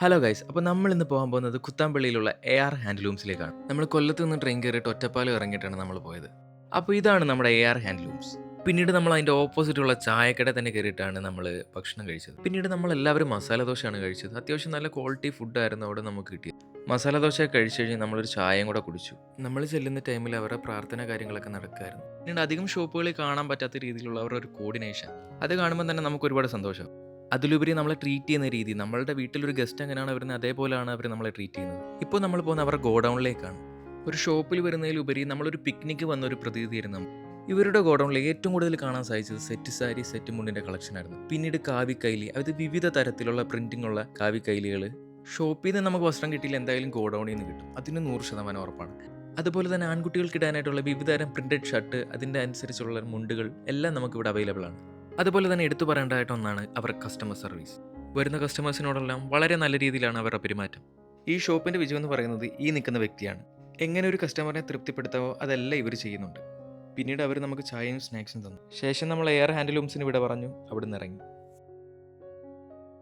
Hello guys, അപ്പോൾ നമ്മൾ ഇന്ന് പോകാൻ പോകുന്നത് കുത്താമ്പള്ളിയിലുള്ള AR ഹാൻഡ്ലൂംസിലേക്കാണ്. നമ്മൾ കൊല്ലത്ത് നിന്ന് ട്രെയിൻ കയറിയിട്ട് ഒറ്റപ്പാലം ഇറങ്ങിയിട്ടാണ് നമ്മൾ പോയത്. അപ്പോൾ ഇതാണ് നമ്മുടെ AR ഹാൻഡ്ലൂംസ്. പിന്നീട് നമ്മൾ അതിൻ്റെ ഓപ്പോസിറ്റുള്ള ചായക്കട തന്നെ കയറിയിട്ടാണ് നമ്മൾ ഭക്ഷണം കഴിച്ചത്. പിന്നീട് നമ്മൾ എല്ലാവരും മസാല ദോശയാണ് കഴിച്ചത്. അത്യാവശ്യം നല്ല ക്വാളിറ്റി ഫുഡായിരുന്നു അവിടെ നമുക്ക് കിട്ടിയത്. മസാല ദോശ കഴിച്ച് കഴിഞ്ഞ് നമ്മളൊരു ചായയും കൂടെ കുടിച്ചു. നമ്മൾ ചെല്ലുന്ന ടൈമിൽ അവരുടെ പ്രാർത്ഥന കാര്യങ്ങളൊക്കെ നടക്കുമായിരുന്നു. പിന്നീട് അധികം ഷോപ്പുകളിൽ കാണാൻ പറ്റാത്ത രീതിയിലുള്ള അവരുടെ ഒരു കോർഡിനേഷൻ, അത് കാണുമ്പോൾ തന്നെ നമുക്ക് ഒരുപാട് സന്തോഷം. അതിലുപരി നമ്മളെ ട്രീറ്റ് ചെയ്യുന്ന രീതി, നമ്മളുടെ വീട്ടിലൊരു ഗസ്റ്റ് എങ്ങനെയാണ് വരുന്നത് അതേപോലെയാണ് അവർ നമ്മളെ ട്രീറ്റ് ചെയ്യുന്നത്. ഇപ്പോൾ നമ്മൾ പോകുന്ന അവരുടെ ഗോഡൗണിലേക്കാണ്. ഒരു ഷോപ്പിൽ വരുന്നതിലുപരി നമ്മളൊരു പിക്നിക്ക് വന്ന ഒരു പ്രതീതിയായിരുന്നു നമുക്ക്. ഇവരുടെ ഗോഡൗണിൽ ഏറ്റവും കൂടുതൽ കാണാൻ സാധിച്ചത് സെറ്റ് സാരി, സെറ്റ് മുണ്ടിൻ്റെ കളക്ഷനായിരുന്നു. പിന്നീട് കാവിക്കൈലി, അത് വിവിധ തരത്തിലുള്ള പ്രിന്റിംഗ് ഉള്ള കാവിക്കൈലികൾ. ഷോപ്പിൽ നിന്ന് നമുക്ക് വസ്ത്രം കിട്ടിയില്ല, എന്തായാലും ഗോഡൗണിൽ നിന്ന് കിട്ടും, അതിന് 100% ഉറപ്പാണ്. അതുപോലെ തന്നെ ആൺകുട്ടികൾക്ക് ഇടാനായിട്ടുള്ള വിവിധ തരം പ്രിന്റഡ് ഷർട്ട്, അതിൻ്റെ അനുസരിച്ചുള്ള മുണ്ടുകൾ എല്ലാം നമുക്കിവിടെ അവൈലബിൾ ആണ്. അതുപോലെ തന്നെ എടുത്തു പറയേണ്ടതായിട്ട് ഒന്നാണ് അവരുടെ കസ്റ്റമർ സർവീസ്. വരുന്ന കസ്റ്റമേഴ്സിനോടെല്ലാം വളരെ നല്ല രീതിയിലാണ് അവരുടെ പെരുമാറ്റം. ഈ ഷോപ്പിൻ്റെ വിജയം എന്ന് പറയുന്നത് ഈ നിൽക്കുന്ന വ്യക്തിയാണ്. എങ്ങനെ ഒരു കസ്റ്റമറിനെ തൃപ്തിപ്പെടുത്താവോ അതെല്ലാം ഇവർ ചെയ്യുന്നുണ്ട്. പിന്നീട് അവർ നമുക്ക് ചായയും സ്നാക്സും തന്നു. ശേഷം നമ്മൾ AR ഹാൻഡ്ലൂംസിന് ഇവിടെ പറഞ്ഞു അവിടെ നിന്ന് ഇറങ്ങി.